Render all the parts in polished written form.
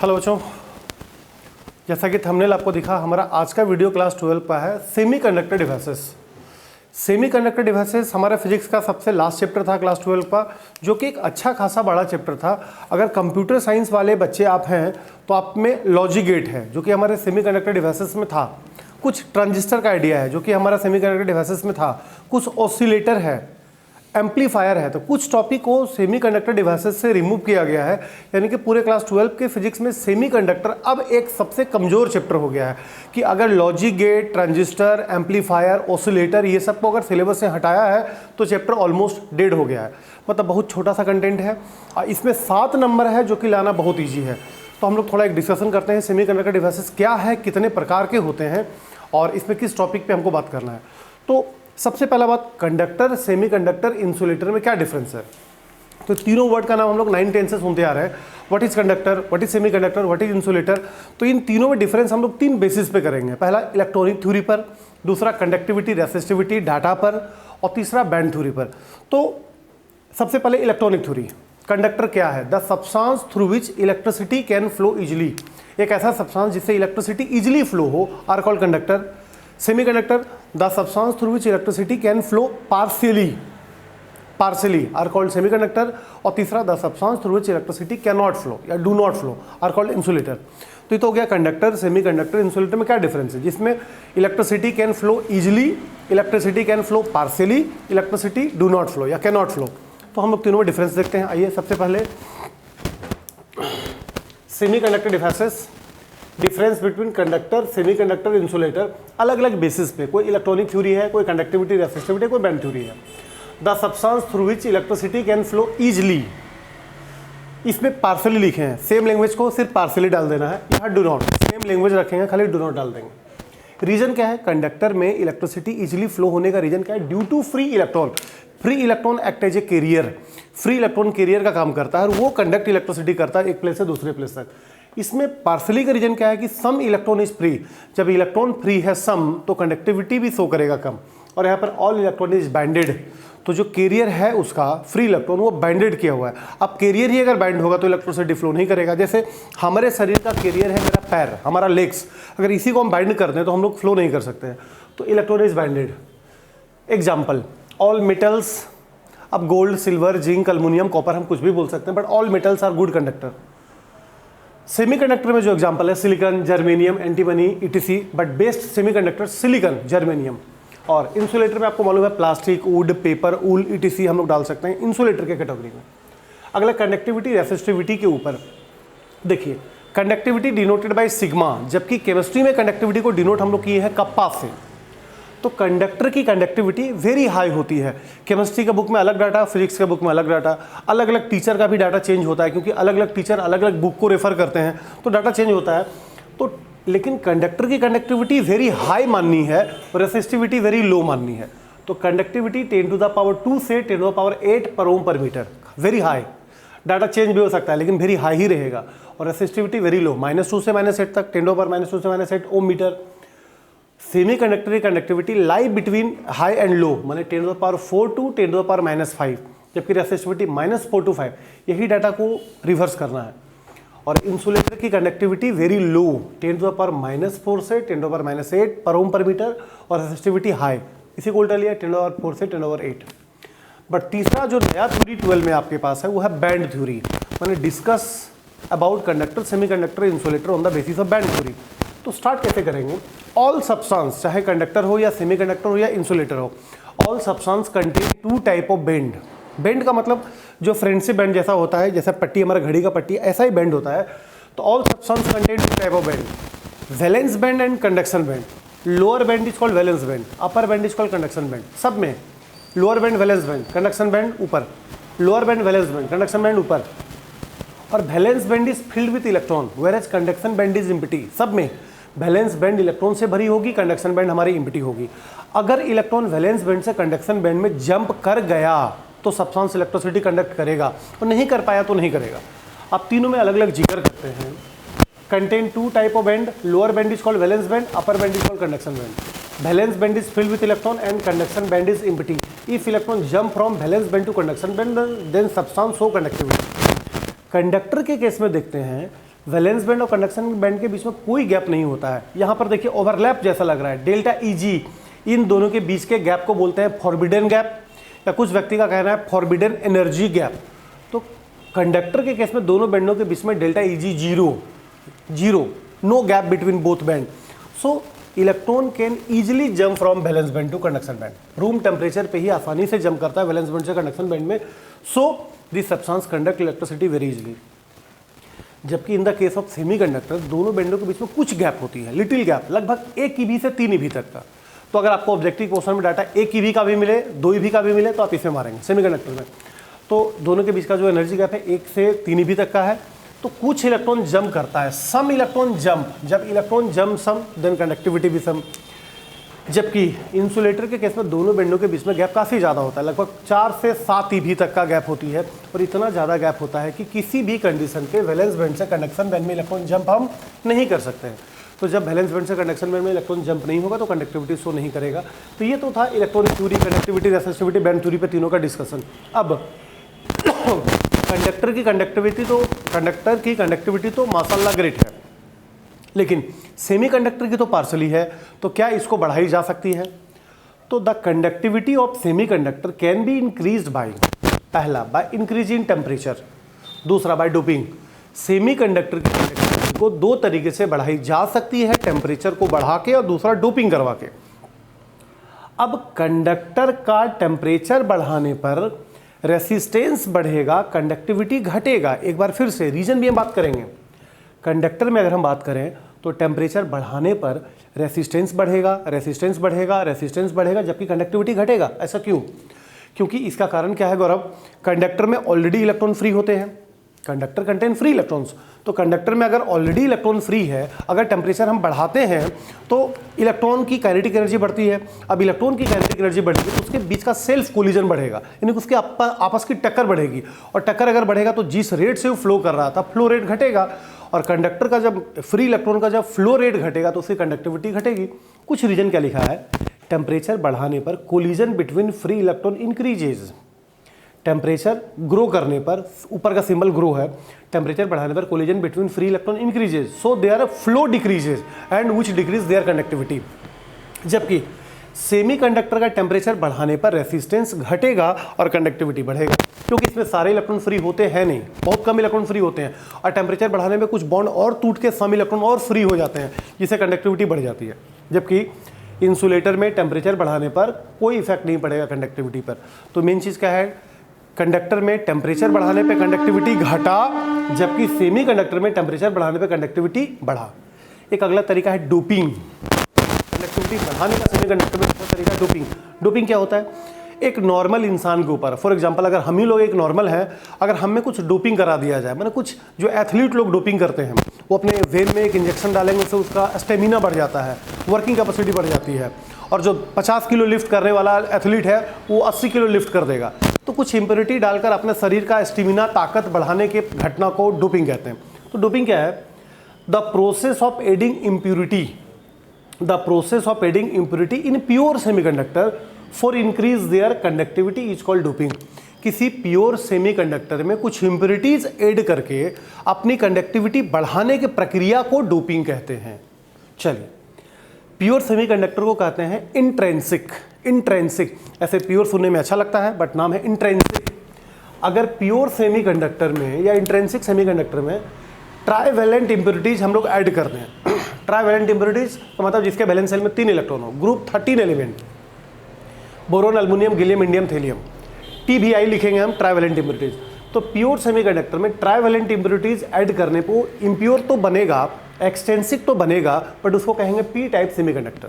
Hello बच्चों, जैसा कि थंबनेल आपको दिखा, हमारा आज का वीडियो क्लास 12 का है सेमीकंडक्टर डिवाइसेस। सेमीकंडक्टर डिवाइसेस हमारा फिजिक्स का सबसे लास्ट चैप्टर था क्लास 12 का, जो कि एक अच्छा खासा बड़ा चैप्टर था। अगर कंप्यूटर साइंस वाले बच्चे आप हैं तो आप में लॉजिक गेट है जो कि हमारे सेमीकंडक्टर डिवाइसेस में था, कुछ ट्रांजिस्टर का आइडिया है जो कि हमारा सेमीकंडक्टर डिवाइसेस में था, कुछ ऑसिलेटर है, एम्पलीफायर है। तो कुछ टॉपिक को सेमीकंडक्टर डिवाइसेस से रिमूव किया गया है, यानी कि पूरे क्लास 12 के फिजिक्स में सेमीकंडक्टर अब एक सबसे कमज़ोर चैप्टर हो गया है कि अगर logic gate, transistor, amplifier, oscillator ये सब को अगर सिलेबस से हटाया है तो चैप्टर ऑलमोस्ट डेड हो गया है। मतलब बहुत छोटा सा कंटेंट है, इसमें 7 नंबर है जो कि लाना बहुत ईजी है। तो हम लोग थोड़ा एक डिस्कशन करते हैं सेमीकंडक्टर डिवाइसेस क्या है, कितने प्रकार के होते हैं और इसमें किस टॉपिक पे हमको बात करना है। तो सबसे पहला बात, कंडक्टर, सेमीकंडक्टर, इंसुलेटर में क्या डिफरेंस है। तो तीनों वर्ड का नाम हम लोग 9-10 से सुनते आ रहे हैं, what is conductor, what is semiconductor, what is insulator. तो इन तीनों में डिफरेंस हम लोग 3 बेसिस पे करेंगे। पहला इलेक्ट्रॉनिक थ्योरी पर, दूसरा कंडक्टिविटी रेसिस्टिविटी डाटा पर और तीसरा बैंड थ्योरी पर। तो सबसे पहले इलेक्ट्रॉनिक थ्योरी। कंडक्टर क्या है? The substance through which electricity can flow easily. एक ऐसा सब्सटेंस जिससे इलेक्ट्रिसिटी इजिली फ्लो हो are called conductor. Semiconductor, the substance through which electricity can flow partially are called semiconductor. और तीसरा, the substance through which electricity can not flow या do not flow are called insulator. तो ये तो हो गया conductor, semiconductor, insulator में क्या डिफरेंस है, जिसमें electricity can flow easily, electricity can flow partially, electricity do not flow या कैन नॉट फ्लो। तो हम लोग तीनों में डिफरेंस देखते हैं। आइए सबसे पहले semiconductor devices, difference between conductor, semiconductor, insulator, अलग अलग बेसिस पे। कोई इलेक्ट्रॉनिक थ्योरी है, कोई कंडक्टिविटी रेसिस्टिविटी, कोई बैंड थ्योरी है। The substance through which electricity can flow easily, इसमें पार्शियली लिखे हैं। सेम लैंग्वेज को सिर्फ पार्शियली डाल देना है, यहाँ डू नॉट, सेम लैंग्वेज रखेंगे खाली डू नॉट डाल देंगे। रीजन क्या है? कंडक्टर में इलेक्ट्रिसिटी इजिली फ्लो होने का रीजन क्या है? Due to free electron. Free electron act as a carrier, free electron carrier का काम करता है और वो कंडक्ट इलेक्ट्रिसिटी करता है एक प्लेस से दूसरे प्लेस तक। इसमें पार्शियली का रीजन क्या है कि सम इलेक्ट्रॉन इज फ्री। जब इलेक्ट्रॉन फ्री है सम, तो कंडक्टिविटी भी शो करेगा कम। और यहाँ पर ऑल इलेक्ट्रॉन इज बाइंडेड, तो जो कैरियर है उसका फ्री इलेक्ट्रॉन वो बाइंडेड किया हुआ है। अब कैरियर ही अगर बाइंड होगा तो इलेक्ट्रिसिटी फ्लो नहीं करेगा। जैसे हमारे शरीर का कैरियर है मेरा पैर, हमारा लेग्स, अगर इसी को हम बाइंड कर दें तो हम लोग फ्लो नहीं कर सकते हैं। तो electron is binded. Example, all metals, अब gold, silver, zinc, aluminium, copper, हम कुछ भी बोल सकते हैं, but all metals are good conductor. Semiconductor में जो एग्जांपल है silicon, germanium, antimony, ETC, but best semiconductor silicon, germanium. और इंसुलेटर में आपको मालूम है plastic, wood, paper, wool, ETC हम लोग डाल सकते हैं इंसुलेटर के कैटेगरी में। अगला कंडक्टिविटी रेसिस्टिविटी के ऊपर देखिए, कंडक्टिविटी डिनोटेड बाय सिग्मा, जबकि केमिस्ट्री में कंडक्टिविटी को डिनोट हम लोग किए हैं कप्पा से। तो कंडक्टर की कंडक्टिविटी वेरी हाई होती है। केमिस्ट्री के बुक में अलग डाटा, फिजिक्स के बुक में अलग डाटा, अलग अलग टीचर का भी डाटा चेंज होता है क्योंकि अलग अलग टीचर अलग अलग बुक को रेफर करते हैं, तो डाटा चेंज होता है। तो लेकिन कंडक्टर की कंडक्टिविटी वेरी हाई माननी है और रेसिस्टिविटी वेरी लो माननी है। तो कंडक्टिविटी 10⁻² से 10⁸ per ohm per metre, very high. Data change भी हो सकता है लेकिन वेरी हाई ही रहेगा। और रेसिस्टिविटी वेरी लो, -2 से -8 तक, 10⁻² से -8 ओम मीटर। सेमीकंडक्टर की conductivity lie between high and low, माने 10⁻4 टू 10⁻⁻5, जबकि रेसिस्टिविटी -4 to 5। यही डाटा को रिवर्स करना है। और इंसुलेटर की कंडक्टिविटी वेरी लो, 10⁻⁻4 से 10⁻⁸ पर ओम पर मीटर, और रेसिस्टिविटी हाई, इसी को उल्टा लिया 10⁻4 से 10⁻8। बट तीसरा जो नया थ्योरी 12 में आपके पास है वो है बैंड थ्योरी, माने discuss about conductor, semiconductor, insulator on the basis of band theory. तो स्टार्ट कैसे करेंगे? ऑल सब्सटेंस, चाहे कंडक्टर हो या सेमीकंडक्टर हो या इंसुलेटर हो, all substance contain 2 type of bend. Bend का मतलब जो फ्रेंडशिप बैंड जैसा होता है, जैसा पट्टी हमारा घड़ी का पट्टी, ऐसा ही बेंड होता है। तो all substance contain 2 type of band, valence band and conduction band. Lower band is called valence band, upper band is called conduction band. सब में lower band valence band, conduction band ऊपर, lower band valence band, conduction band ऊपर। और valence band is filled with electron, whereas conduction band is empty. सब में valence band electron से भरी होगी, कंडक्शन बैंड हमारी एम्प्टी होगी। अगर इलेक्ट्रॉन वैलेंस बैंड से कंडक्शन बैंड में जंप कर गया तो सब्सटेंस इलेक्ट्रिसिटी कंडक्ट करेगा, और नहीं कर पाया तो नहीं करेगा। अब तीनों में अलग अलग जिक्र करते हैं। Contain 2 type of band, lower band is called valence band, upper band is called conduction band. Valence band is filled with electron and conduction band is empty. If electron jump from valence band to conduction band, then substance show conductivity. Conductor के case में देखते हैं valence band और conduction band के बीच में कोई gap नहीं होता है। यहाँ पर देखिए ओवरलैप जैसा लग रहा है, डेल्टा Eg इन दोनों के बीच के गैप को बोलते हैं फॉरबिडन गैप, या कुछ व्यक्ति का कहना है फॉरबिडन एनर्जी गैप। तो कंडक्टर के केस में दोनों बैंडों के बीच में delta Eg zero, no gap between both band. So electron can easily jump from valence band to conduction band. Room temperature पे ही आसानी से जंप करता है वैलेंस बैंड से कंडक्शन बैंड में। So this substance conduct electricity very easily. जबकि in the case of semiconductor दोनों बैंडों के बीच में कुछ गैप होती है, लिटिल गैप, लगभग 1 EV से 3 EV तक का। तो अगर आपको ऑब्जेक्टिव क्वेश्चन में डाटा 1 EV का भी मिले, 2 EV का भी मिले, तो आप इसे मारेंगे सेमीकंडक्टर में। तो दोनों के बीच का जो एनर्जी गैप है 1 से 3 EV तक का है। तो कुछ इलेक्ट्रॉन जंप करता है, सम इलेक्ट्रॉन जंप, जब electron jump some then conductivity भी सम। जबकि इंसुलेटर के केस में दोनों बैंडों के बीच में गैप काफ़ी ज़्यादा होता है, लगभग 4 से 7 EV तक का गैप होती है। और इतना ज़्यादा गैप होता है कि किसी भी कंडीशन पे वैलेंस बैंड से कंडक्शन बैंड में इलेक्ट्रॉन जंप हम नहीं कर सकते हैं। तो जब वैलेंस बैंड से कंडक्शन बैंड में इलेक्ट्रॉन जंप नहीं होगा तो कंडक्टिविटी शो नहीं करेगा। तो ये तो था electronic theory, conductivity, resistivity, band theory पे तीनों का डिस्कशन। अब कंडक्टर की कंडक्टिविटी तो माशाल्लाह ग्रेट है, लेकिन सेमीकंडक्टर की तो पार्शली है। तो क्या इसको बढ़ाई जा सकती है? तो the conductivity of semiconductor can be increased by, पहला बाय इंक्रीज इन टेम्परेचर, दूसरा बाय डोपिंग। सेमीकंडक्टर की कंडक्टिविटी को 2 तरीके से बढ़ाई जा सकती है, टेम्परेचर को बढ़ा के और दूसरा डोपिंग करवा के। अब कंडक्टर का टेम्परेचर बढ़ाने पर रेसिस्टेंस बढ़ेगा, कंडक्टिविटी घटेगा। एक बार फिर से रीजन भी हम बात करेंगे। कंडक्टर में अगर हम बात करें तो टेम्परेचर बढ़ाने पर रेसिस्टेंस बढ़ेगा, रेसिस्टेंस बढ़ेगा, रेसिस्टेंस बढ़ेगा, जबकि कंडक्टिविटी घटेगा। ऐसा क्यों? क्योंकि इसका कारण क्या है गौरव? कंडक्टर में ऑलरेडी इलेक्ट्रॉन फ्री होते हैं, कंडक्टर कंटेन फ्री इलेक्ट्रॉन्स। तो कंडक्टर में अगर ऑलरेडी इलेक्ट्रॉन फ्री है, अगर टेम्परेचर हम बढ़ाते हैं तो इलेक्ट्रॉन की काइनेटिक एनर्जी बढ़ती है। अब इलेक्ट्रॉन की काइनेटिक एनर्जी बढ़ेगी तो उसके बीच का सेल्फ कोलिजन बढ़ेगा, यानी कि उसके आपस की टक्कर बढ़ेगी। और टक्कर अगर बढ़ेगा तो जिस रेट से वो फ्लो कर रहा था, फ्लो रेट घटेगा। और कंडक्टर का जब फ्री इलेक्ट्रॉन का जब फ्लो रेट घटेगा तो उसकी कंडक्टिविटी घटेगी। कुछ रीजन क्या लिखा है? टेम्परेचर बढ़ाने पर collision between free electron increases. Temperature grow करने पर, ऊपर का सिंबल ग्रो है, टेम्परेचर बढ़ाने पर collision between free electron increases, so their flow decreases and which decrease their conductivity. जबकि सेमीकंडक्टर का टेम्परेचर बढ़ाने पर रेसिस्टेंस घटेगा और कंडक्टिविटी बढ़ेगा, क्योंकि इसमें सारे इलेक्ट्रॉन फ्री होते हैं नहीं, बहुत कम इलेक्ट्रॉन फ्री होते हैं। और टेम्परेचर बढ़ाने में कुछ बॉन्ड और टूट के सम इलेक्ट्रॉन और फ्री हो जाते हैं, जिससे कंडक्टिविटी बढ़ जाती है। जबकि इंसुलेटर में टेम्परेचर बढ़ाने पर कोई इफेक्ट नहीं पड़ेगा कंडक्टिविटी पर। तो मेन चीज़ क्या है? कंडक्टर में टेम्परेचर बढ़ाने पे कंडक्टिविटी घटा, जबकि सेमीकंडक्टर में टेम्परेचर बढ़ाने पे कंडक्टिविटी बढ़ा। एक अगला तरीका है डोपिंग। कंडक्टिविटी बढ़ाने का सेमीकंडक्टर में दूसरा तरीका डोपिंग। डोपिंग क्या होता है? एक नॉर्मल इंसान के ऊपर, फॉर एग्जांपल अगर हम ही लोग एक नॉर्मल है, अगर हम में कुछ डोपिंग करा दिया जाए, मतलब कुछ जो एथलीट लोग डोपिंग करते हैं, वो अपने वेन में एक इंजेक्शन डालेंगे, उससे उसका स्टेमिना बढ़ जाता है, वर्किंग कैपेसिटी बढ़ जाती है। और जो 50 किलो लिफ्ट करने वाला एथलीट है वो 80 किलो लिफ्ट कर देगा। तो कुछ इम्प्योरिटी डालकर अपने शरीर का स्टेमिना, ताकत बढ़ाने के घटना को डोपिंग कहते हैं। तो डोपिंग क्या है? The process of adding impurity, the process of adding impurity in pure semiconductor for increase their conductivity is called doping. किसी प्योर सेमीकंडक्टर में कुछ इम्प्योरिटीज ऐड करके अपनी कंडक्टिविटी बढ़ाने की प्रक्रिया को डोपिंग कहते हैं। चलिए, प्योर सेमीकंडक्टर को कहते हैं इंट्रेंसिक। इंट्रेंसिक ऐसे प्योर सुनने में अच्छा लगता है, बट नाम है इंट्रेंसिक। अगर प्योर सेमीकंडक्टर में या इंट्रेंसिक सेमीकंडक्टर में ट्राइवेलेंट इम्प्योरिटीज हम लोग ऐड करते हैं। ट्राइवेलेंट इम्प्योरिटीज का मतलब जिसके वैलेंस शेल में 3 इलेक्ट्रॉन हो, group 13 element, boron, aluminium, gallium, indium, thallium, TBI लिखेंगे हम ट्राइवेलेंट इम्प्योरिटीज। तो प्योर सेमीकंडक्टर में ट्राइवेलेंट इम्प्योरिटीज ऐड करने को इम्प्योर तो बनेगा, एक्सटेंसिक तो बनेगा, बट उसको कहेंगे पी टाइप सेमीकंडक्टर।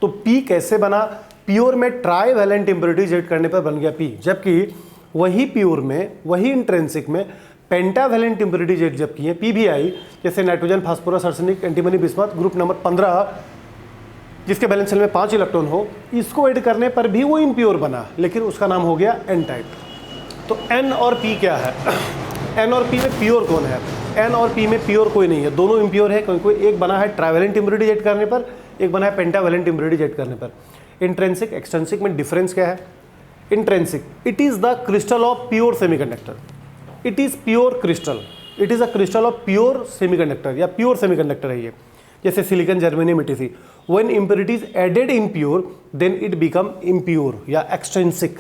तो पी कैसे बना? प्योर में ट्राइवेलेंट इम्प्योरिटीज ऐड करने पर बन गया पी, जबकि वही प्योर में, वही इंट्रेंसिक में पेंटावेलेंट इम्प्योरिटीज ऐड जब की है, PBI, जैसे nitrogen, phosphorus, arsenic, antimony, bismuth, group number 15, जिसके बैलेंस शेल में 5 इलेक्ट्रॉन हो, इसको ऐड करने पर भी वो इम्प्योर बना, लेकिन उसका नाम हो गया एन टाइप। तो एन और पी क्या है? एन और पी में प्योर कौन है? एन और पी में प्योर कोई नहीं है, दोनों इम्प्योर है, क्योंकि एक बना है ट्राइवेलेंट इम्प्योरिटीज ऐड करने पर, एक बना है पेंटावेलेंट इम्प्योरिटीज ऐड करने पर। इंट्रेंसिक एक्सटेंसिक में डिफरेंस क्या है? Intrinsic, it is the crystal of pure semiconductor, it is pure crystal. It is a crystal of pure semiconductor या प्योर सेमीकंडक्टर है ये, जैसे silicon, germanium, etc. When impurities added in pure then it become impure या extrinsic.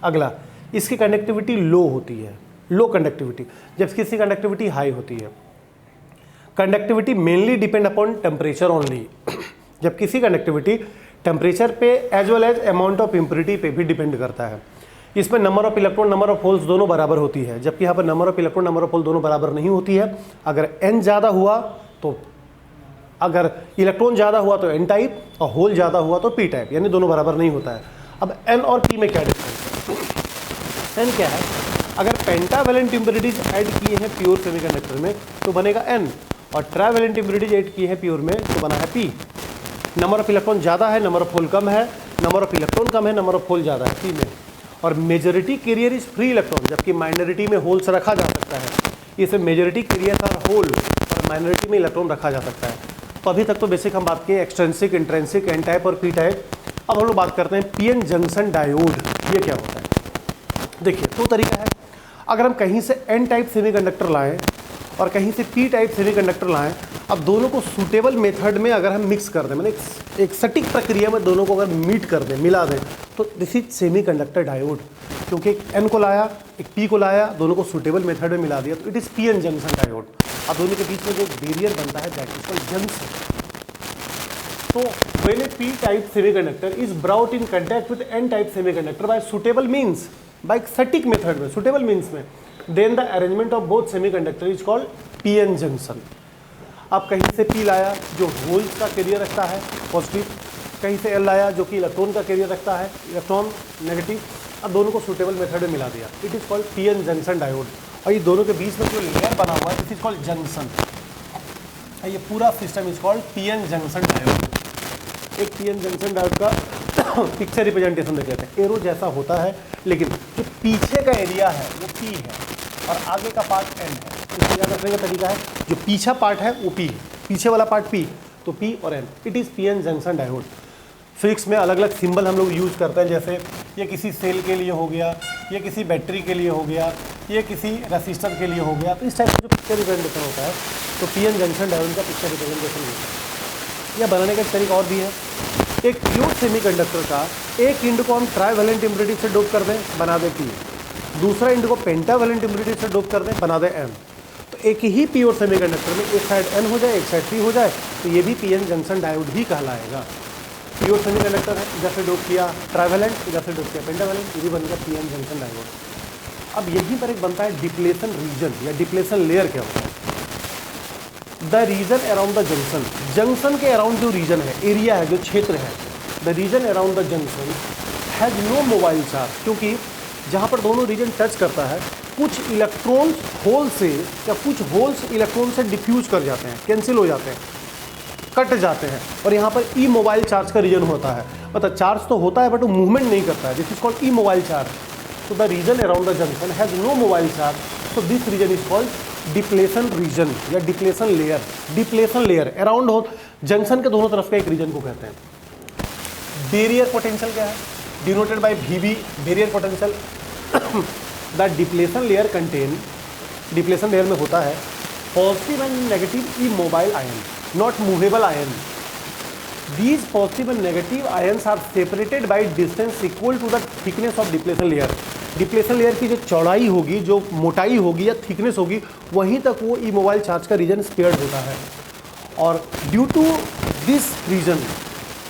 अगला, इसकी conductivity लो होती है, लो conductivity, जबकि इसकी कंडक्टिविटी हाई होती है। Conductivity mainly depend upon temperature only, जबकि इसकी कंडक्टिविटी टेम्परेचर पे as well as amount of impurity पे भी डिपेंड करता है। इसमें number of electron, number of holes दोनों बराबर होती है, जबकि यहाँ पर number of electron, number of hole दोनों बराबर नहीं होती है। अगर n ज़्यादा हुआ तो, अगर इलेक्ट्रॉन ज़्यादा हुआ तो n टाइप और होल ज़्यादा हुआ तो p टाइप, यानी दोनों बराबर नहीं होता है। अब n और p में क्या डिफरेंस है? n क्या है? अगर पेंटावेलेंट इम्प्योरिटीज ऐड किए हैं प्योर सेमीकंडक्टर में तो बनेगा n, और ट्राइवेलेंट इम्प्योरिटीज ऐड किए हैं प्योर में तो बना है p। नंबर ऑफ इलेक्ट्रॉन ज़्यादा है, नंबर ऑफ होल कम है, नंबर ऑफ इलेक्ट्रॉन कम है, नंबर ऑफ होल ज़्यादा है p में। और majority carrier is free electron, जबकि माइनॉरिटी में होल्स रखा जा सकता है। इसे मेजॉरिटी कैरियर और होल और माइनॉरिटी में इलेक्ट्रॉन रखा जा सकता है। तो अभी तक तो बेसिक हम बात किए एक्सट्रिंसिक, इंट्रिंसिक, एन टाइप और पी टाइप। अब हम लोग बात करते हैं पीएन जंक्शन डायोड, ये क्या होता है? देखिए, दो तरीका है। अगर हम कहीं से एन टाइप सेमीकंडक्टर लाएं और कहीं से पी टाइप सेमीकंडक्टर लाएं, अब दोनों को सूटेबल मेथड में अगर हम मिक्स कर दें, मतलब एक सटीक प्रक्रिया में दोनों को अगर मीट कर दें, मिला दें, तो दिस इज सेमीकंडक्टर डायोड। क्योंकि एक एन को लाया, एक पी को लाया, दोनों को सूटेबल मेथड में मिला दिया, तो it is PN junction diode. अब दोनों के बीच में जो बैरियर बनता है दैट इज कॉल्ड जंक्शन। तो when a P type semiconductor is brought in contact with N type semiconductor by suitable means, by सटीक मेथड में, सूटेबल मीन्स में, then the arrangement of both semiconductor is called PN junction. अब कहीं से P लाया जो holes का career रखता है पॉजिटिव, कहीं से L लाया जो कि इलेक्ट्रॉन का कैरियर रखता है इलेक्ट्रॉन नेगेटिव। अब दोनों को सूटेबल मेथड में मिला दिया, it is called PN junction diode. और ये दोनों के बीच में जो लेयर बना हुआ है इट इज़ कॉल्ड जंक्शन। ये पूरा system is called PN junction diode. एक पीएन जंक्शन डायोड का पिक्चर रिप्रेजेंटेशन देख लेते हैं। एरो जैसा होता है, लेकिन जो पीछे का एरिया है वो P है और आगे का पार्ट N है। इसको याद रखने का तरीका है, जो पीछा पार्ट है वो P है, पीछे वाला पार्ट P, तो P और N, it is PN junction diode. Physics में अलग अलग सिंबल हम लोग यूज़ करते हैं, जैसे ये किसी सेल के लिए हो गया, ये किसी बैटरी के लिए हो गया, ये किसी रेसिस्टर के लिए हो गया। तो इस टाइप का जो पिक्चर रिप्रेजेंटेशन होता है तो पीएन जंक्शन डायोड का पिक्चर रिप्रेजेंटेशन होता है। यह बनाने का एक तरीका और भी है। एक प्योर सेमीकंडक्टर का एक इंड को हम ट्राइवेलेंट इम्प्योरिटी से डोप कर दें, बना दे P। दूसरा इंड को पेंटावेलेंट इम्प्योरिटी से डोप कर दें, बना दे M। तो एक ही प्योर सेमीकंडक्टर में एक साइड N हो जाए, एक साइड P हो जाए, तो ये भी पीएन जंक्शन डायोड ही कहलाएगा। प्योर सेमीकंडक्टर है, इधर से डोप किया ट्राइवेलेंट, इधर से डोप किया पेंटावेलेंट, ये भी बनेगा पीएन जंक्शन डायोड। अब यहीं पर एक बनता है डिप्लेशन रीजन या डिप्लेशन लेयर। क्या होता है? The region around the junction, junction के अराउंड जो रीजन है, एरिया है, जो क्षेत्र है, the region around the junction has no mobile charge. क्योंकि जहाँ पर दोनों रीजन टच करता है, कुछ इलेक्ट्रॉन्स होल से या कुछ होल्स इलेक्ट्रॉन से डिफ्यूज कर जाते हैं, कैंसिल हो जाते हैं, कट जाते हैं, और यहाँ पर ई मोबाइल चार्ज का रीजन होता है। मतलब चार्ज तो होता है बट वो मूवमेंट नहीं करता है, this is called E mobile charge. So the region around the junction has no mobile charge, so this region is called depletion region या depletion layer. Depletion layer around हो junction के दोनों तरफ का एक रीजन को कहते हैं। बैरियर पोटेंशियल क्या है? Denoted by VB, barrier potential. The depletion layer contain, depletion layer में होता है positive and negative E mobile ion, not movable ion. These positive and negative ions are separated by distance equal to the thickness of depletion layer। Depletion layer की जो चौड़ाई होगी, जो मोटाई होगी या थिकनेस होगी, वहीं तक वो इमोबाइल चार्ज का रीजन स्पेयर्ड होता है। और due to this region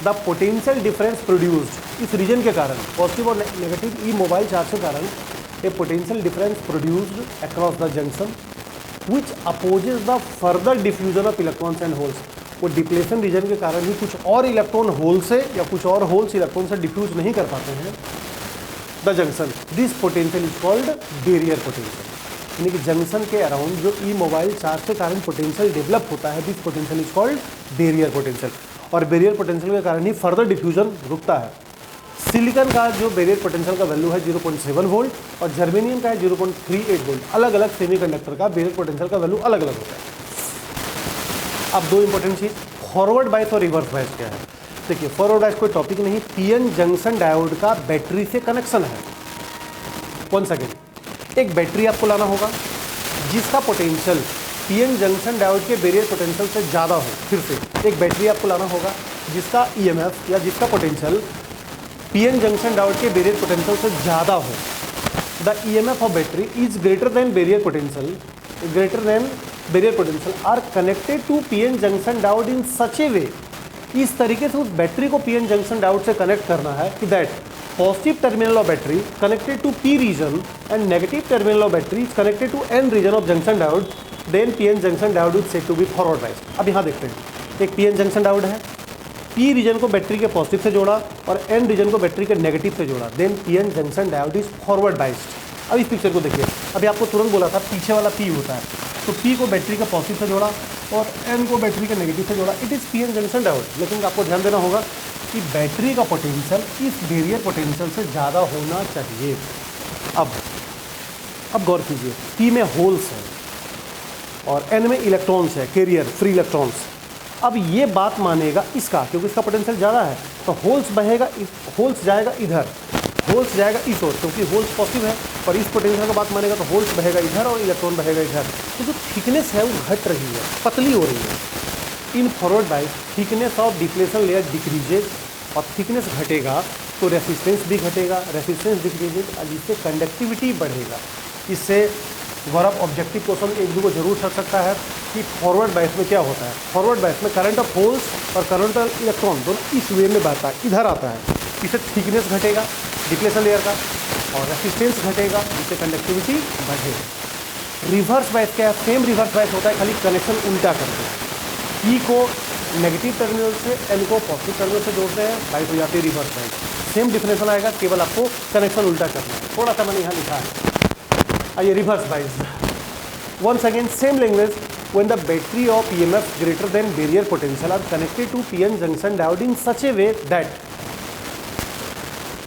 the potential difference produced, इस रीजन के कारण पॉजिटिव और नेगेटिव इमोबाइल चार्ज के कारण a potential difference produced across the junction which opposes the further diffusion of electrons and holes. वो डिप्लेशन रीजन के कारण ही कुछ और इलेक्ट्रॉन होल से या कुछ और होल्स इलेक्ट्रॉन से डिफ्यूज नहीं कर पाते हैं the junction. This potential is called barrier potential. यानी कि जंक्शन के अराउंड जो ई मोबाइल चार्ज के कारण पोटेंशियल डेवलप होता है, this potential is called barrier potential. और बैरियर पोटेंशियल के कारण ही फर्दर डिफ्यूजन रुकता है। सिलिकॉन का जो बैरियर पोटेंशियल का वैल्यू है 0.7 वोल्ट और जर्मेनियम का है 0.38 वोल्ट। अलग अलग सेमीकंडक्टर का बैरियर पोटेंशियल का वैल्यू अलग अलग होता है। अब दो इंपॉर्टेंट चीज, फॉरवर्ड बायस और रिवर्स बायस क्या है? देखिए, फॉरवर्ड बायस कोई टॉपिक नहीं, पीएन जंक्शन डायोड का बैटरी से कनेक्शन है। वन सेकेंड, एक बैटरी आपको लाना होगा, जिसका पोटेंशियल पीएन जंक्शन डायोड के बैरियर पोटेंशियल से ज़्यादा हो। फिर से एक बैटरी आपको लाना होगा जिसका ईएमएफ या जिसका पोटेंशियल पीएन जंक्शन डायोड के बैरियर पोटेंशियल से ज़्यादा हो। The EMF of battery is greater than barrier potential are connected to PN junction diode in such a way. इस तरीके से उस बैटरी को पीएन जंक्शन डायोड से कनेक्ट करना है कि that positive terminal of battery connected to P region and negative terminal of battery is connected to N region of junction diode, then PN junction diode is said to be forward biased. अब यहाँ देखते हैं, एक PN junction diode है, P region को battery के positive से जोड़ा और एन रीजन को बैटरी के नेगेटिव से जोड़ा, then PN junction diode is forward biased. अब इस पिक्चर को देखिए, अभी आपको तुरंत बोला था पीछे वाला पी होता है, तो पी को बैटरी के पॉजिटिव से जोड़ा और एन को बैटरी के नेगेटिव से जोड़ा, it is PN junction diode. लेकिन आपको ध्यान देना होगा कि बैटरी का पोटेंशियल इस बैरियर पोटेंशियल से ज़्यादा होना चाहिए। अब गौर कीजिए, पी में होल्स है और एन में इलेक्ट्रॉन्स है, कैरियर फ्री इलेक्ट्रॉन्स। अब ये बात मानेगा इसका, क्योंकि इसका पोटेंशियल ज़्यादा है, तो होल्स जाएगा इधर, होल्स जाएगा इस ओर, क्योंकि होल्स पॉजिटिव है, और इस पोटेंशियल का बात मानेगा तो होल्स बहेगा इधर और इलेक्ट्रॉन बहेगा इधर। तो जो थिकनेस है वो घट रही है, पतली हो रही है। In forward bias thickness of depletion layer decreases, और थिकनेस घटेगा तो रेसिस्टेंस भी घटेगा, रेसिस्टेंस डिक्रीजेज, जिससे कंडक्टिविटी बढ़ेगा। इससे गौरव ऑब्जेक्टिव क्वेश्चन एक दो को जरूर छट सकता है कि फॉरवर्ड बायस में क्या होता है। फॉरवर्ड बायस में करंट ऑफ होल्स और करंट ऑफ इलेक्ट्रॉन दोनों इस वे में बहता है, इधर आता है, इससे थिकनेस घटेगा डिप्लेशन लेयर का और रेसिस्टेंस घटेगा, जिससे कंडक्टिविटी बढ़ेगी। रिवर्स बायस क्या है? सेम रिवर्स बायस होता है, खाली कनेक्शन उल्टा करते हैं। ई को नेगेटिव टर्मिनल से एन को पॉजिटिव टर्मिनल से जोड़ते हैं, बायस हो जाती है रिवर्स बायस। सेम डिफरेंशियल आएगा, केवल आपको कनेक्शन उल्टा करना है। थोड़ा सा मैंने यहाँ लिखा है, आइए reverse bias. Once again same language, when the battery of EMF greater than barrier potential are connected to PN junction diode in such a way that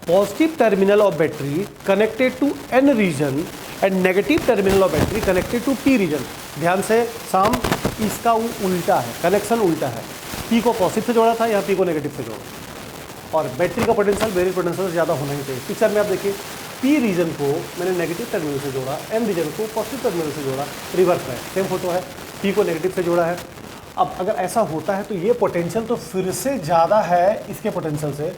positive terminal of battery connected to N region and negative terminal of battery connected to P region। ध्यान से साम, इसका उल्टा है, connection उल्टा है। P को positive से जोड़ा था, यहाँ P को नेगेटिव से जोड़ा, और बैटरी का पोटेंशियल बैरियर पोटेंशियल से ज़्यादा होना ही चाहिए। पिक्चर में आप देखिए, P रीजन को मैंने नेगेटिव टर्मिनल से जोड़ा, N रीजन को पॉजिटिव टर्मिनल से जोड़ा, रिवर्स है, सेम फोटो है, P को नेगेटिव से जोड़ा है। अब अगर ऐसा होता है तो ये पोटेंशियल तो फिर से ज़्यादा है इसके पोटेंशियल से,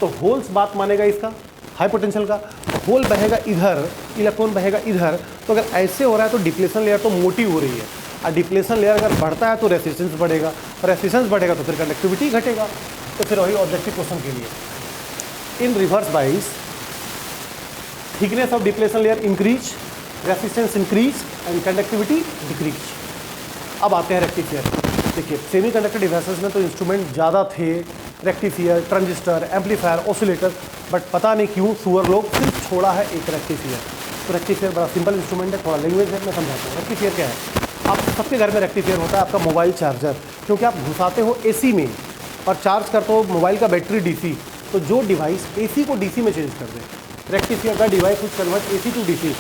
तो होल्स बात मानेगा इसका हाई पोटेंशियल का, होल बहेगा इधर, इलेक्ट्रॉन बहेगा इधर। तो अगर ऐसे हो रहा है तो डिप्लेशन लेयर तो मोटी हो रही है, और डिप्लेशन लेयर अगर बढ़ता है तो रेसिस्टेंस बढ़ेगा, और रेसिस्टेंस बढ़ेगा तो फिर कंडक्टिविटी घटेगा। तो फिर वही ऑब्जेक्टिव क्वेश्चन के लिए, in reverse bias thickness of depletion layer increase, resistance increase and conductivity decrease. अब आते हैं रेक्टिफायर। देखिए, सेमीकंडक्टर डिवाइसेस में तो इंस्ट्रूमेंट ज़्यादा थे, rectifier, transistor, amplifier, oscillator, but पता नहीं क्यों सुअर लोग सिर्फ छोड़ा है एक रेक्टिफायर। तो रेक्टिफायर बड़ा सिंपल इंस्ट्रूमेंट है, थोड़ा लैंग्वेज है, मैं समझाता हूँ। रेक्टिफायर क्या है? आप सबके घर में रेक्टिफायर होता है, आपका मोबाइल चार्जर, क्योंकि आप घुसाते हो एसी में और चार्ज करते हो मोबाइल का बैटरी डीसी, तो जो डिवाइस एसी को डीसी में चेंज कर दे, रेक्टिफायर का device which convert AC to DC,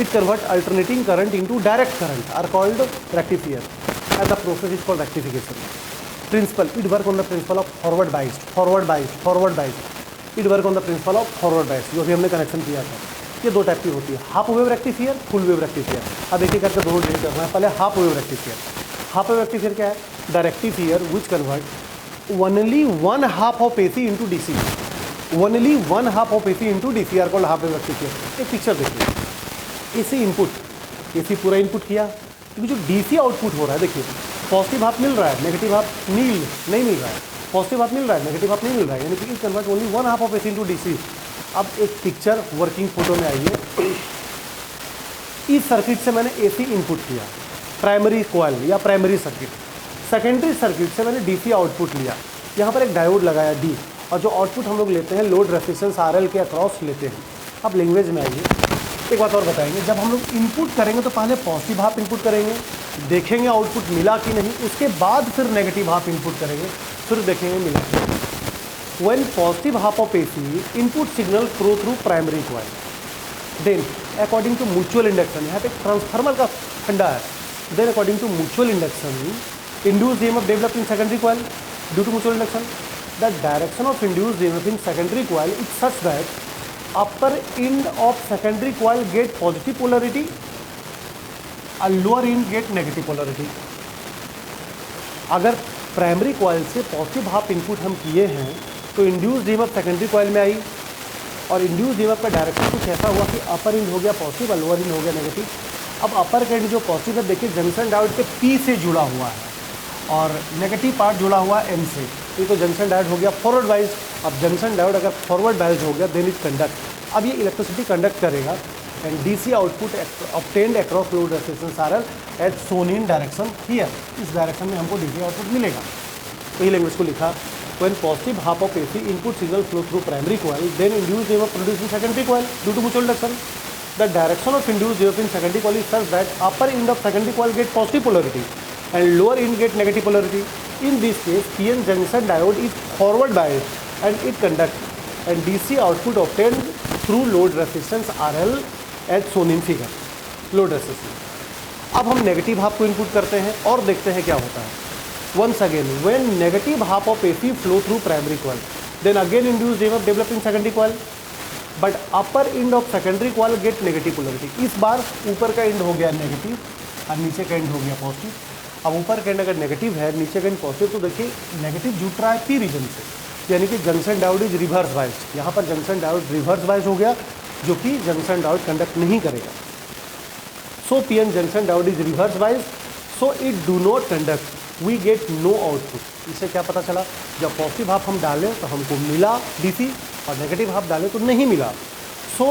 it convert alternating current into direct current are called rectifier, and the process is called rectification. Principle, it work on the principle of forward biased, forward biased, forward biased, it work on the principle of forward biased, जो भी हमने connection किया था। ये दो type की होती है, half wave rectifier, full wave rectifier. अब एक एक करके दोनों डिलीट करना है। पहले half wave rectifier. Half wave rectifier क्या है? The rectifier which convert only one half of AC into DC, only one half of AC into DC are called half wave rectifier. एक पिक्चर देखिए, AC input, AC पूरा input किया, क्योंकि जो DC output हो रहा है, देखिए पॉजिटिव हाफ मिल रहा है, नेगेटिव हाफ नहीं मिल रहा है, पॉजिटिव हाफ मिल रहा है, नेगेटिव हाफ नहीं मिल रहा है, यानी कि it convert only one half of AC into DC. अब एक पिक्चर वर्किंग फोटो में आइए, इस सर्किट से मैंने एसी इनपुट किया, प्राइमरी कॉइल या प्राइमरी सर्किट, सेकेंडरी सर्किट से मैंने डीसी आउटपुट लिया, यहाँ पर एक डायोड लगाया डी, और जो आउटपुट हम लोग लेते हैं लोड रेजिस्टेंस आरएल के अक्रॉस लेते हैं। अब लैंग्वेज में आइए, एक बात और बताएंगे, जब हम लोग इनपुट करेंगे तो पहले पॉजिटिव हाफ इनपुट करेंगे, देखेंगे आउटपुट मिला कि नहीं, उसके बाद फिर नेगेटिव हाफ इनपुट करेंगे, फिर देखेंगे मिला। When positive half of AC input signal flow through primary coil, then according to mutual induction, यहाँ पे ट्रांसफार्मर का फंडा है, then according to mutual induction induced EMF developed in secondary coil due to mutual induction, the direction of induced EMF in secondary coil is such that upper end of secondary coil get positive polarity a lower end get negative polarity। अगर primary coil से positive half input हम किए हैं तो induced EMF secondary coil में आई और induced EMF का direction कुछ ऐसा हुआ कि अपर एंड हो गया पॉजिटिव और लोअर एंड हो गया नेगेटिव। अब अपर का एंड जो पॉजिटिव है देखिए जंक्शन डायोड के पी से जुड़ा हुआ है और नेगेटिव पार्ट जुड़ा हुआ है एन से। ये तो जंक्शन डायोड हो गया फॉरवर्ड वाइज। अब जंक्शन डायोड अगर फॉरवर्ड वाइज हो गया देन इट कंडक्ट। अब ये इलेक्ट्रिसिटी कंडक्ट करेगा and DC output obtained across load resistance RL at shown in direction here. इस डायरेक्शन में हमको डीसी आउटपुट मिलेगा। तो ये लैंग्वेज को लिखा when positive half of AC input signal flow through primary coil then induced EMF produced in secondary coil due to mutual induction. The direction of induced EMF in secondary coil is such that upper end of secondary coil get positive polarity and lower end get negative polarity. In this case PN junction diode is forward biased and it conducts and DC output obtained through load resistance RL as shown in figure. Load resistance. अब हम negative half को input करते हैं और देखते हैं क्या होता है। Once again, when negative half of AC flow through primary coil, then again induced EMF develop in secondary coil, but upper end of secondary coil get negative polarity. इस बार ऊपर का एंड हो गया नेगेटिव और नीचे का एंड हो गया पॉजिटिव। अब ऊपर का एंड अगर नेगेटिव है नीचे का एंड पॉजिटिव तो देखिए नेगेटिव जुट रहा है पी रीजन से, यानी कि junction diode is reverse wise. यहाँ पर जंक्शन डायोड रिवर्स वाइज हो गया जो कि जंक्शन डायोड कंडक्ट नहीं करेगा। So P N junction diode is reverse wise so it do not conduct we get no output. इससे क्या पता चला जब पॉजिटिव हाफ हम डालें तो हमको मिला डीसी और नेगेटिव हाफ डालें तो नहीं मिला। So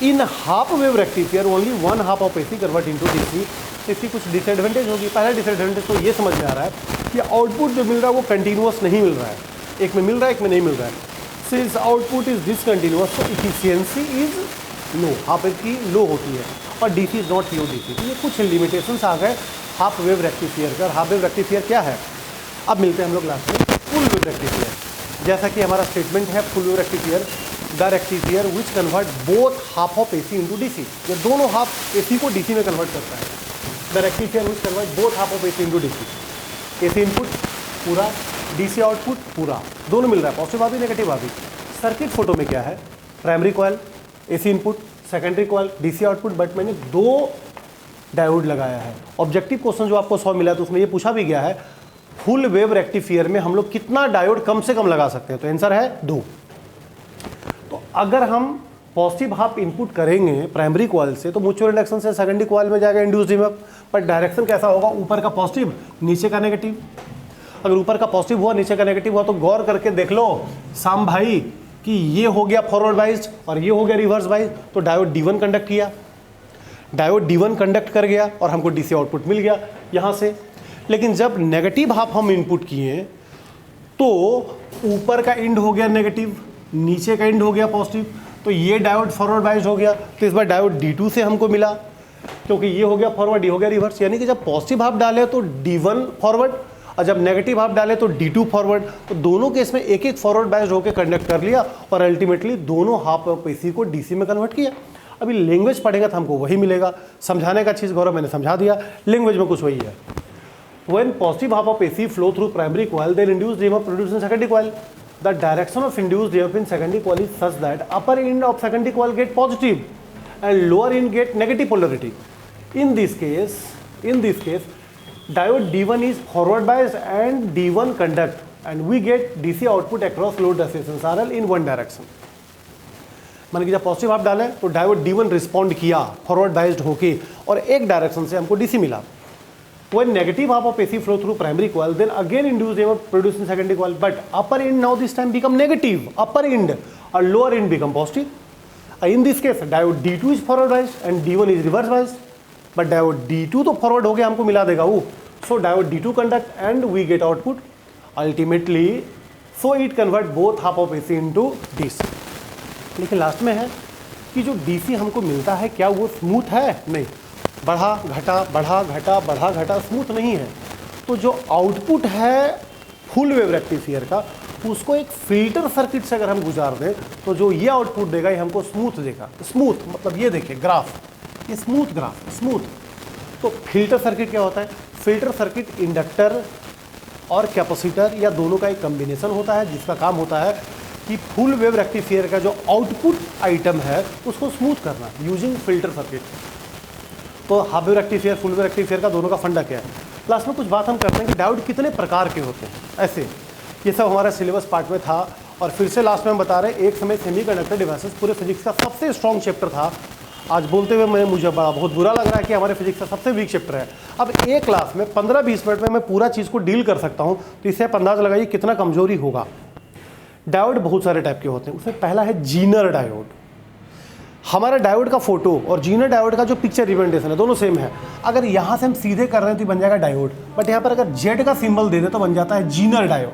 in half wave rectifier only one half of AC convert into DC. इसकी कुछ डिसएडवांटेज होगी। पहला डिसएडवांटेज तो ये समझ में आ रहा है कि आउटपुट जो मिल रहा है वो कंटिन्यूअस नहीं मिल रहा है, एक में मिल रहा है एक में नहीं मिल रहा है। सिंस आउटपुट इज डिसकंटिन्यूअस तो efficiency is low, half wave की लो होती है और DC is not pure DC. तो ये कुछ लिमिटेशंस आ गए हाफ वेव रेक्टिफायर का। हाफ वेव रेक्टिफायर क्या है अब मिलते हैं हम लोग लास्ट में फुल वेव रेक्टिफायर। जैसा कि हमारा स्टेटमेंट है full wave rectifier the rectifier which convert both half of AC into DC. ये दोनों हाफ एसी को डीसी में कन्वर्ट करता है। The rectifier which convert both half of AC into DC. AC input पूरा, डीसी आउटपुट पूरा, दोनों मिल रहा है, पॉजिटिव भाभी नेगेटिव भाभी। सर्किट फोटो में क्या है primary coil AC input secondary coil DC output, but मैंने दो डायोड लगाया है। ऑब्जेक्टिव क्वेश्चन जो आपको 100 मिला तो उसमें ये पूछा भी गया है फुल वेव रेक्टिफायर में हम लोग कितना डायोड कम से कम लगा सकते हैं, तो आंसर है 2। तो अगर हम पॉजिटिव हाफ इनपुट करेंगे प्राइमरी कॉइल से तो म्यूचुअल इंडक्शन से सेकेंडरी कॉइल में जाएगा इंड्यूस्ड ईएमएफ, पर डायरेक्शन कैसा होगा ऊपर का पॉजिटिव नीचे का नेगेटिव। अगर ऊपर का पॉजिटिव हुआ नीचे का नेगेटिव हुआ तो गौर करके देख लो शाम भाई कि ये हो गया फॉरवर्ड वाइज और ये हो गया रिवर्स वाइज, तो डायोड D1 कंडक्ट किया, डायोड D1 कंडक्ट कर गया और हमको डीसी आउटपुट मिल गया यहाँ से। लेकिन जब नेगेटिव हाफ हम इनपुट किए तो ऊपर का एंड हो गया नेगेटिव नीचे का एंड हो गया पॉजिटिव, तो ये डायोड फॉरवर्ड वाइज हो गया। तो इस बार डायोड D2 से हमको मिला क्योंकि ये हो गया फॉरवर्ड ये हो गया रिवर्स, यानी कि जब पॉजिटिव हाफ डाले तो D1 फॉरवर्ड और जब नेगेटिव हाफ डाले तो D2 फॉरवर्ड। तो दोनों केस में एक एक फॉरवर्ड बाइज होकर कंडक्ट कर लिया और अल्टीमेटली दोनों हाफ ऑफ एसी को डीसी में कन्वर्ट किया। अभी लैंग्वेज पढ़ेगा तो हमको वही मिलेगा। समझाने का चीज़ गौरव मैंने समझा दिया, लैंग्वेज में कुछ वही है। When positive half of AC flow through primary coil, then induced EMF produced in secondary coil. The direction of induced EMF in secondary coil is such that upper end of secondary coil get positive and lower end get negative polarity. In this case, diode D1 is forward biased and D1 conduct, and we get DC output across load resistance RL in one direction. मान कि जब positive half डालें तो diode D1 respond किया forward biased होके और एक direction से हमको डीसी मिला। When negative half of AC flow through primary coil, then again induced EMF produced in secondary coil, but upper end now this time become negative, upper end or lower end become positive. In this case, diode D2 is forward biased and D1 is reverse biased, but diode D2 तो forward हो गया हमको मिला देगा वो, so diode D2 conduct and we get output ultimately, so it convert both half of AC into DC. लेकिन last में है कि जो DC हमको मिलता है क्या वो स्मूथ है? नहीं, बढ़ा घटा बढ़ा घटा बढ़ा घटा स्मूथ नहीं है। तो जो आउटपुट है फुल वेव रेक्टिफायर का उसको एक फिल्टर सर्किट से अगर हम गुजार दें तो जो ये आउटपुट देगा ये हमको स्मूथ देगा। स्मूथ मतलब ये देखिए ग्राफ, ये स्मूथ ग्राफ स्मूथ। तो फिल्टर सर्किट क्या होता है? फिल्टर सर्किट इंडक्टर और कैपेसिटर या दोनों का एक कॉम्बिनेशन होता है जिसका काम होता है कि फुल वेव रेक्टिफायर का जो आउटपुट आइटम है उसको स्मूथ करना यूजिंग फिल्टर सर्किट। तो तो half wave rectifier, full wave rectifier का दोनों का फंडा क्या है। लास्ट में कुछ बात हम करते हैं कि डायोड कितने प्रकार के होते हैं। ऐसे ये सब हमारा सिलेबस पार्ट में था, और फिर से लास्ट में हम बता रहे हैं, एक समय सेमीकंडक्टर डिवाइसेस पूरे फिजिक्स का सबसे स्ट्रॉन्ग चैप्टर था। आज बोलते हुए मुझे बहुत बुरा लग रहा है कि हमारे फिजिक्स का सबसे वीक चैप्टर है। अब एक क्लास में 15-20 मिनट में मैं पूरा चीज़ को डील कर सकता हूँ, तो इससे आप अंदाज़ लगाइए कितना कमजोरी होगा। डायोड बहुत सारे टाइप के होते हैं, उसमें पहला है जीनर डायोड। हमारा डायोड का फोटो और जीनर डायोड का जो पिक्चर रिप्रेजेंटेशन है दोनों सेम है। अगर यहाँ से हम सीधे कर रहे हैं तो बन जाएगा डायोड, बट यहाँ पर अगर जेड का सिंबल दे दे तो बन जाता है जीनर डायोड।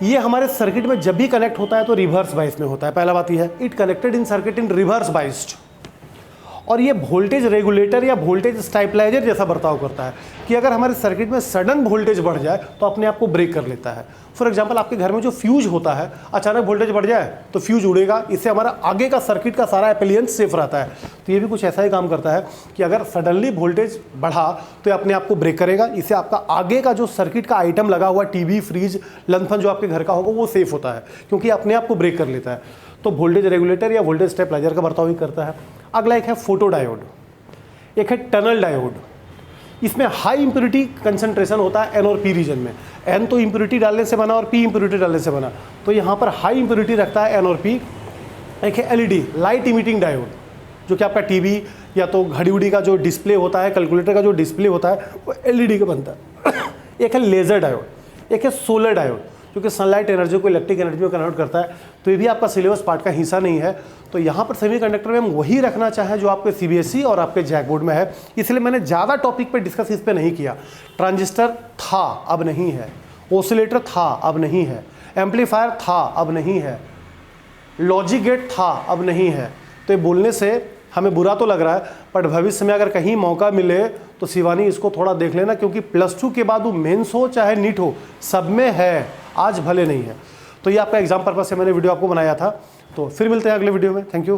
ये हमारे सर्किट में जब भी कनेक्ट होता है तो रिवर्स बाइस में होता है। पहला बात यह है, it connected in circuit in reverse biased. और ये वोल्टेज रेगुलेटर या वोल्टेज स्टेबलाइजर जैसा बर्ताव करता है कि अगर हमारे सर्किट में सडन वोल्टेज बढ़ जाए तो अपने आप को ब्रेक कर लेता है। फॉर एग्जांपल, आपके घर में जो फ्यूज होता है, अचानक वोल्टेज बढ़ जाए तो फ्यूज उड़ेगा, इससे हमारा आगे का सर्किट का सारा एप्लायंस सेफ रहता है। तो ये भी कुछ ऐसा ही काम करता है कि अगर सडनली वोल्टेज बढ़ा तो ये अपने आप को ब्रेक करेगा, इससे आपका आगे का जो सर्किट का आइटम लगा हुआ, टीवी, फ्रिज, लंथन जो आपके घर का होगा वो सेफ होता है, क्योंकि अपने आप को ब्रेक कर लेता है। तो वोल्टेज रेगुलेटर या वोल्टेज स्टेबलाइजर का बर्ताव ही करता है। अगला एक है फोटो डायोड, एक है टनल डायोड। इसमें हाई इंप्योरिटी कंसंट्रेशन होता है एन और पी रीजन में। एन तो इंप्योरिटी डालने से बना और पी इंप्योरिटी डालने से बना, तो यहाँ पर हाई इंप्योरिटी रखता है एन और पी। एक है एलईडी, लाइट इमिटिंग डायोड, जो कि आपका टीवी या तो घड़ी उड़ी का जो डिस्प्ले होता है, कैलकुलेटर का जो डिस्प्ले होता है, वो एलईडी का बनता है। एक है लेजर डायोड, एक है सोलर डायोड, जो कि सनलाइट एनर्जी को इलेक्ट्रिक एनर्जी में कन्वर्ट करता है। तो ये भी आपका सिलेबस पार्ट का हिस्सा नहीं है। तो यहाँ पर सेमीकंडक्टर में हम वही रखना चाहें जो आपके सीबीएसई और आपके जैक बोर्ड में है, इसलिए मैंने ज़्यादा टॉपिक पे डिस्कस इस पे नहीं किया। ट्रांजिस्टर था, अब नहीं है। ओसिलेटर था, अब नहीं है। एम्पलीफायर था, अब नहीं है। लॉजिक गेट था, अब नहीं है। तो ये बोलने से हमें बुरा तो लग रहा है, बट भविष्य में अगर कहीं मौका मिले तो शिवानी इसको थोड़ा देख लेना, क्योंकि +2 के बाद वो मेंस हो चाहे नीट हो, सब में है, आज भले नहीं है। तो ये आपका एग्जाम पर्पस से मैंने वीडियो आपको बनाया था। तो फिर मिलते हैं अगले वीडियो में। Thank you.